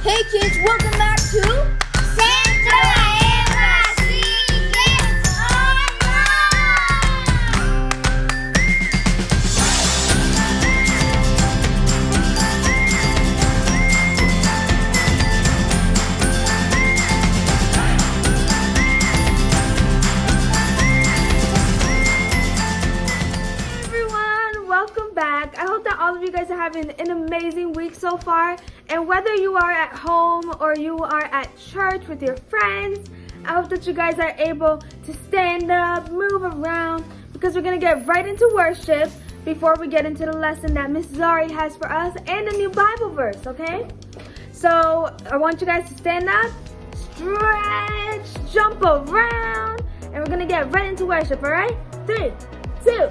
Hey kids, welcome back to Santa Eva Secrets Hey everyone, welcome back. I hope that all of you guys are having an amazing week so far. And whether you are at home or you are at church with your friends, I hope that you guys are able to stand up, move around, because we're going to get right into worship before we get into the lesson that Miss Zari has for us and a new Bible verse, okay? So I want you guys to stand up, stretch, jump around, and we're going to get right into worship, all right? 3, 2,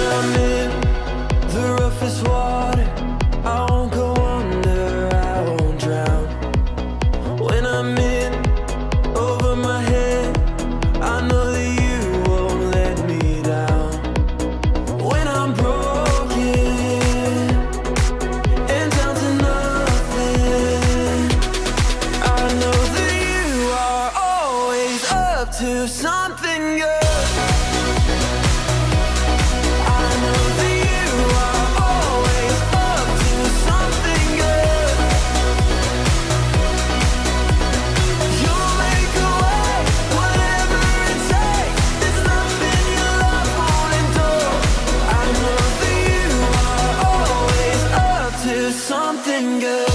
I'm in the roughest water, I won't go under, I won't drown. When I'm in over my head, I know that you won't let me down. When I'm broken and down to nothing, I know that you are always up to something good. Something good.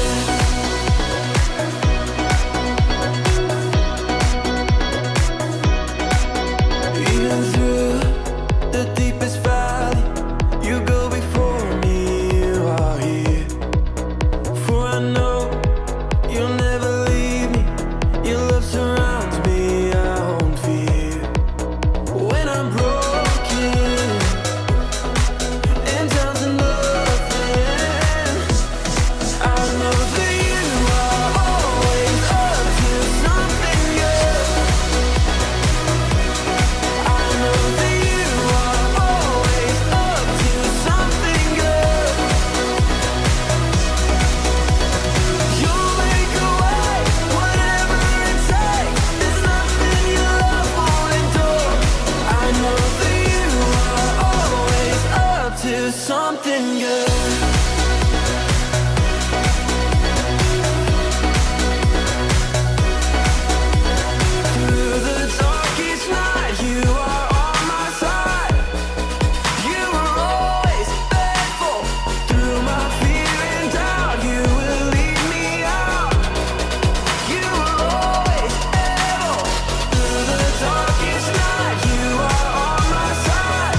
Even through the deepest valley, you go before me, you are here. For I know you'll never leave me, your love surrounds me, I won't fear. When I'm broken and down to nothing, I know that you are always up to something good. I know that you are always up to something good. You'll make a way, whatever it takes. There's nothing your love won't endure. I know that you are always up to something good. Through the darkest night, you are on my side. You are always faithful. Through my fear and doubt, you will lead me out. You are always able. Through the darkest night, you are on my side.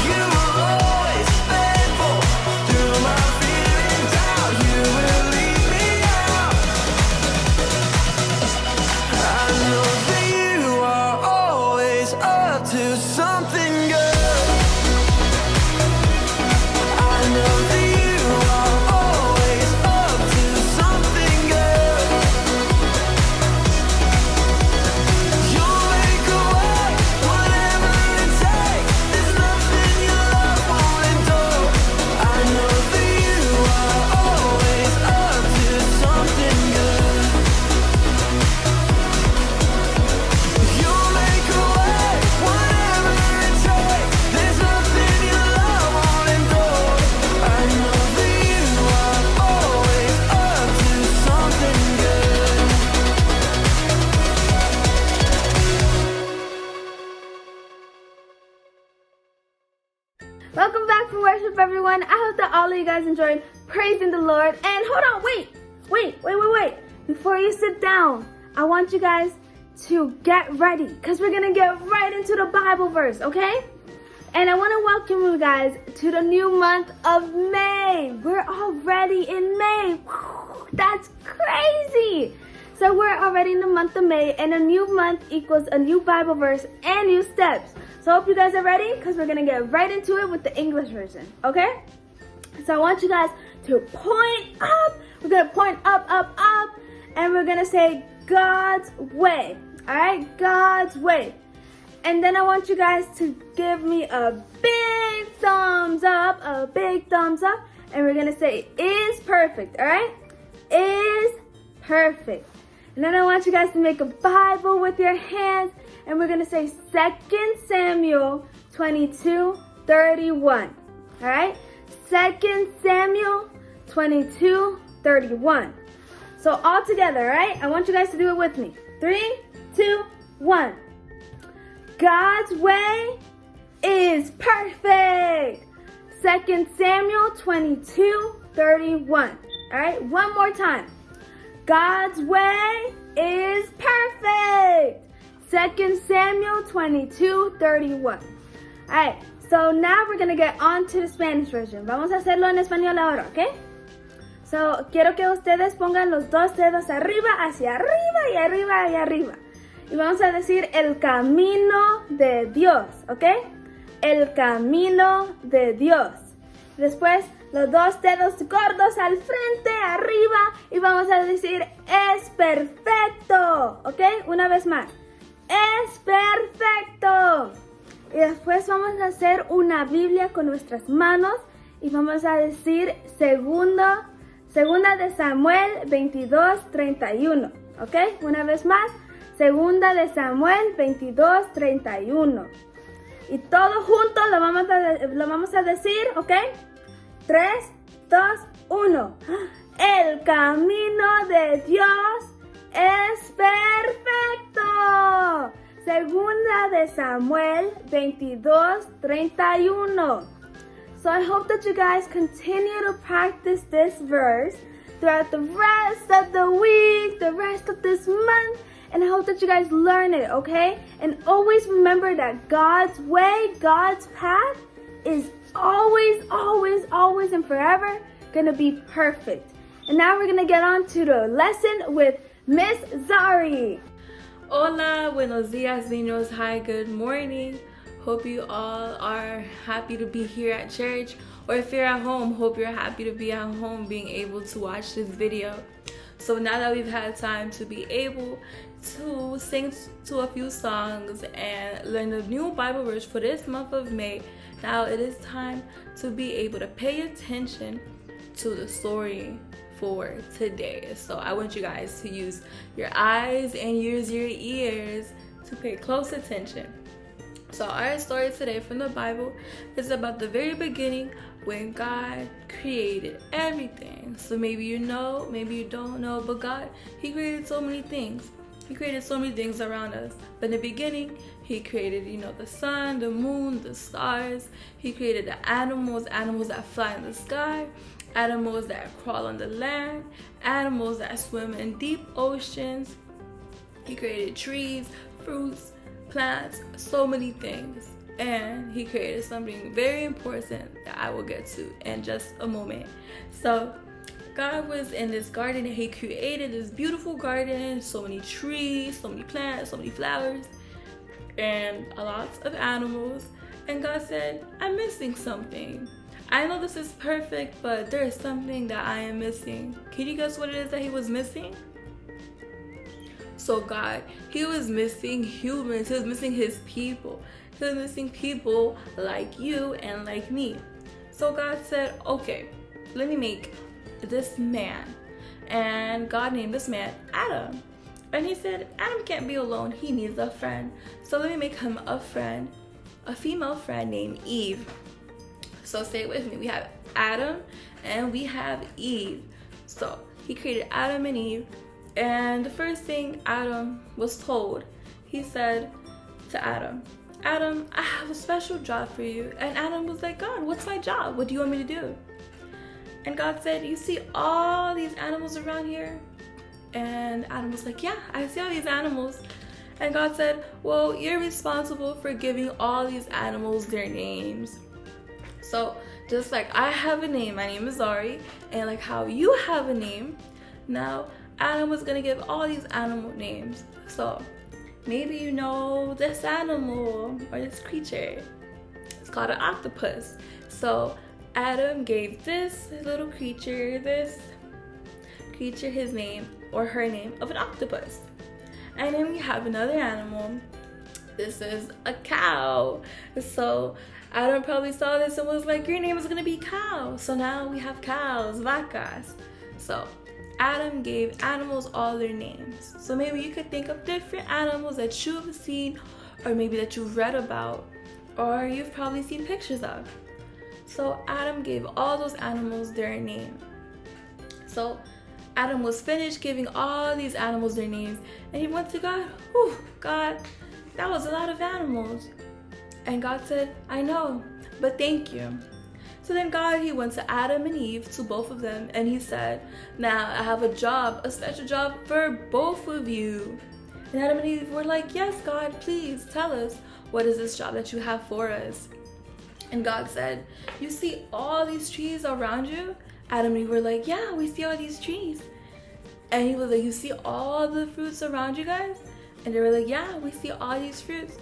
You are always faithful. Through my fear and doubt, you will lead me out. I know that you are always up to something good. I know that you are always up to something good. You'll make a way, whatever it takes. There's nothing your love won't endure. I know that you are always up to something good. You'll make a way, whatever it takes. There's nothing your love won't endure. I know that you are always up to something good. welcome back for worship, everyone. I hope that all of you guys enjoyed praising the Lord. And hold on, wait. Before you sit down, I want you guys to get ready, because we're going to get right into the Bible verse, okay? And I want to welcome you guys to the new month of May. We're already in May. Whew, that's crazy. So we're already in the month of May, and a new month equals a new Bible verse and new steps. So I hope you guys are ready, because we're going to get right into it with the English version, okay? So I want you guys to point up. We're going to point up, and we're going to say God's way. All right? God's way. And then I want you guys to give me a big thumbs up, and we're gonna say is perfect, all right? Is perfect. And then I want you guys to make a Bible with your hands, and we're gonna say 2 Samuel 22:31, all right? 2 Samuel 22:31. So all together, all right? I want you guys to do it with me. 3, 2, 1. God's way is perfect. 2 Samuel 22:31. All right, one more time. God's way is perfect. 2 Samuel 22:31. All right, so now we're going to get on to the Spanish version. Vamos a hacerlo en español ahora, ¿ok? So, quiero que ustedes pongan los dos dedos arriba, hacia arriba y arriba y arriba. Y vamos a decir el camino de Dios, ¿ok? El camino de Dios. Después, los dos dedos gordos al frente, arriba. Y vamos a decir es perfecto, ¿ok? Una vez más. Es perfecto. Y después vamos a hacer una Biblia con nuestras manos. Y vamos a decir Segunda de Samuel 22:31, ¿ok? Una vez más. Segunda de Samuel 22:31. Y todos juntos lo vamos a decir, ¿ok? 3, 2, 1. El camino de Dios es perfecto. Segunda de Samuel 22:31. So I hope that you guys continue to practice this verse throughout the rest of the week, the rest of this month. And I hope that you guys learn it, okay? And always remember that God's way, God's path is always, always, always and forever gonna be perfect. And now we're gonna get on to the lesson with Miss Zari. Hola, buenos dias, niños. Hi, good morning. Hope you all are happy to be here at church. Or if you're at home, hope you're happy to be at home being able to watch this video. So now that we've had time to be able to sing to a few songs and learn a new Bible verse for this month of May, now it is time to be able to pay attention to the story for today. So I want you guys to use your eyes and use your ears to pay close attention. So our story today from the Bible is about the very beginning when God created everything. So maybe you know, maybe you don't know, but God, He created so many things. He created so many things around us. But in the beginning, He created, the sun, the moon, the stars. He created the animals that fly in the sky, animals that crawl on the land, animals that swim in deep oceans. He created trees, fruits, plants, so many things. And He created something very important that I will get to in just a moment. So God was in this garden and He created this beautiful garden, so many trees, so many plants, so many flowers, and a lot of animals. And God said, I'm missing something. I know this is perfect, but there is something that I am missing. Can you guess what it is that He was missing? So God, He was missing humans. He was missing His people. He was missing people like you and like me. So God said, okay, let me make this man. And God named this man Adam. And He said, Adam can't be alone. He needs a friend. So let me make him a friend, a female friend named Eve. So say it with me. We have Adam and we have Eve. So He created Adam and Eve. And the first thing Adam was told, He said to Adam, Adam, I have a special job for you. And Adam was like, God, what's my job? What do you want me to do? And God said, you see all these animals around here? And Adam was like, yeah, I see all these animals. And God said, well, you're responsible for giving all these animals their names. So just like I have a name, my name is Zari, and like how you have a name, now Adam was gonna give all these animal names. So maybe you know this animal or this creature. It's called an octopus. So Adam gave this little creature, his name or her name of an octopus. And then we have another animal this is a cow. So Adam probably saw this and was like, your name is gonna be cow. So now we have cows, vacas. So Adam gave animals all their names. So maybe you could think of different animals that you've seen, or maybe that you've read about, or you've probably seen pictures of. So Adam gave all those animals their name. So Adam was finished giving all these animals their names, and he went to God. Whew, God, that was a lot of animals. And God said, I know, but thank you. So then God, he went to Adam and Eve, to both of them, and he said, now I have a job, a special job for both of you. And Adam and Eve were like, yes, God, please tell us, what is this job that you have for us? And God said, you see all these trees around you? Adam and Eve were like, yeah, we see all these trees. And he was like, you see all the fruits around you guys? And they were like, yeah, we see all these fruits.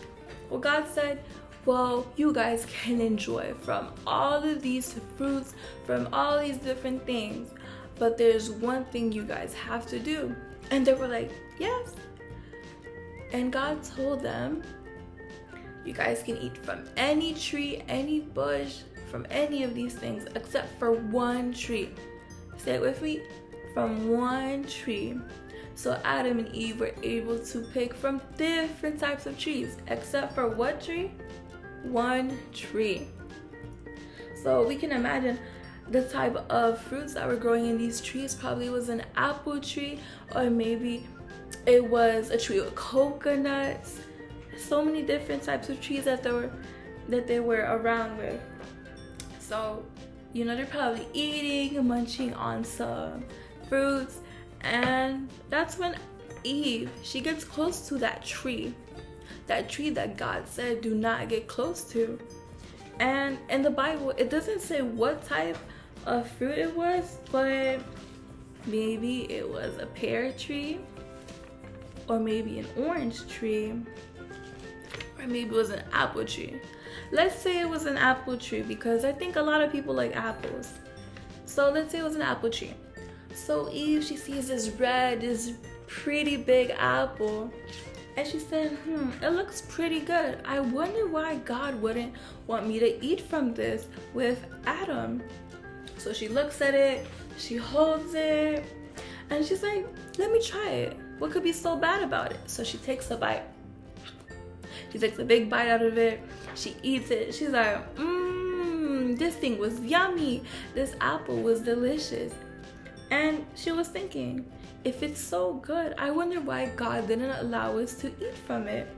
Well, God said, well, you guys can enjoy from all of these fruits, from all these different things, but there's one thing you guys have to do. And they were like, yes. And God told them, you guys can eat from any tree, any bush, from any of these things, except for one tree. Say it with me, from one tree. So Adam and Eve were able to pick from different types of trees, except for what tree? One tree. So we can imagine the type of fruits that were growing in these trees. Probably was an apple tree, or maybe it was a tree with coconuts. So many different types of trees that they were around with. So, you know, they're probably eating, munching on some fruits, and that's when Eve, she gets close to that tree that God said do not get close to. And in the Bible, it doesn't say what type of fruit it was, but maybe it was a pear tree, or maybe an orange tree, or maybe it was an apple tree. Let's say it was an apple tree, because I think a lot of people like apples. So let's say it was an apple tree. So Eve, she sees this pretty big apple, and she said, it looks pretty good. I wonder why God wouldn't want me to eat from this with Adam. So she looks at it, she holds it, and she's like, let me try it. What could be so bad about it? So she takes a bite. She takes a big bite out of it. She eats it. She's like, this thing was yummy. This apple was delicious. And she was thinking, if it's so good, I wonder why God didn't allow us to eat from it.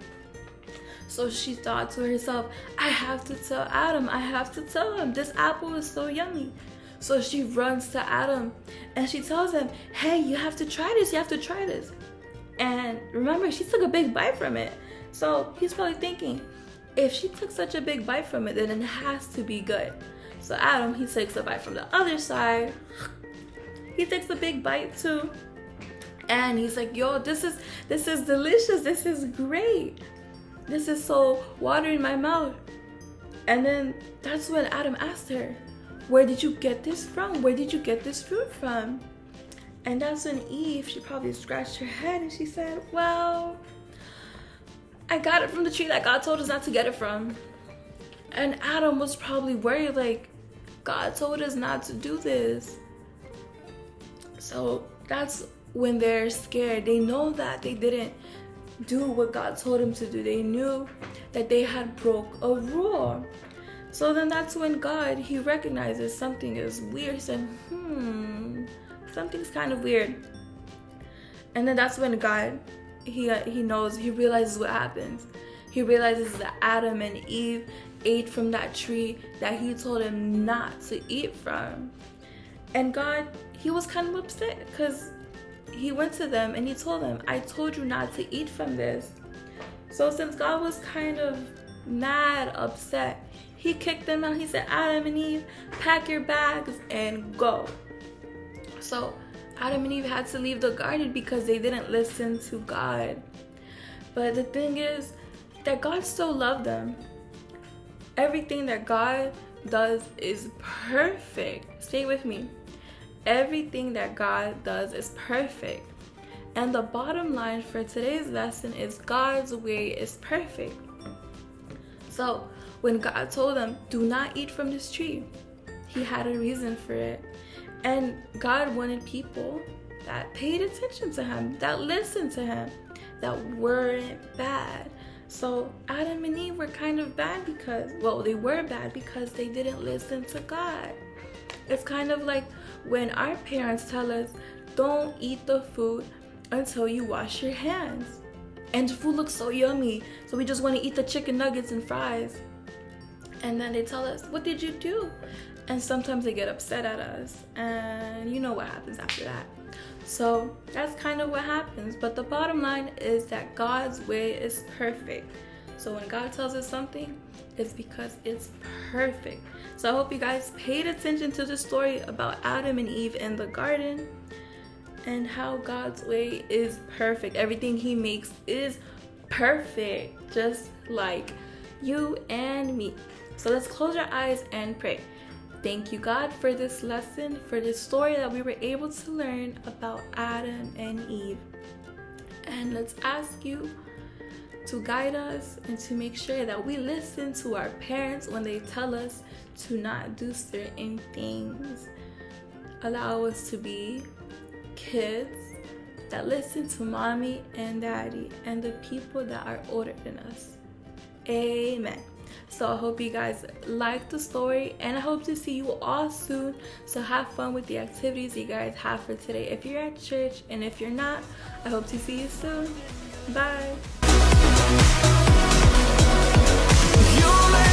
So she thought to herself, I have to tell Adam. I have to tell him. This apple is so yummy. So she runs to Adam and she tells him, hey, you have to try this. You have to try this. And remember, she took a big bite from it. So he's probably thinking, if she took such a big bite from it, then it has to be good. So Adam, he takes a bite from the other side. He takes a big bite too. And he's like, yo, this is delicious. This is great. This is so water in my mouth. And then that's when Adam asked her, where did you get this from? Where did you get this fruit from? And that's when Eve, she probably scratched her head and she said, well, I got it from the tree that God told us not to get it from. And Adam was probably worried, like, God told us not to do this. So that's when they're scared. They know that they didn't do what God told them to do. They knew that they had broke a rule. So then that's when God, he recognizes something is weird. He said, something's kind of weird. And then that's when God, he knows, he realizes what happens. He realizes that Adam and Eve ate from that tree that he told him not to eat from. And God, he was kind of upset because he went to them and he told them, I told you not to eat from this. So since God was kind of mad, upset, he kicked them out. He said, Adam and Eve, pack your bags and go. So Adam and Eve had to leave the garden because they didn't listen to God. But the thing is that God still loved them. Everything that God does is perfect. Stay with me. Everything that God does is perfect. And the bottom line for today's lesson is God's way is perfect. So when God told them, do not eat from this tree, he had a reason for it. And God wanted people that paid attention to him, that listened to him, that weren't bad. So Adam and Eve were kind of bad because, well, they were bad because they didn't listen to God. It's kind of like when our parents tell us, don't eat the food until you wash your hands. And the food looks so yummy, so we just want to eat the chicken nuggets and fries. And then they tell us, what did you do? And sometimes they get upset at us, and you know what happens after that. So that's kind of what happens. But the bottom line is that God's way is perfect. So when God tells us something, it's because it's perfect. So I hope you guys paid attention to the story about Adam and Eve in the garden and how God's way is perfect. Everything he makes is perfect, just like you and me. So let's close our eyes and pray. Thank you, God, for this lesson, for this story that we were able to learn about Adam and Eve. And let's ask you to guide us and to make sure that we listen to our parents when they tell us to not do certain things. Allow us to be kids that listen to mommy and daddy and the people that are older than us. Amen. So I hope you guys liked the story, and I hope to see you all soon. So have fun with the activities you guys have for today if you're at church, and if you're not, I hope to see you soon. Bye. You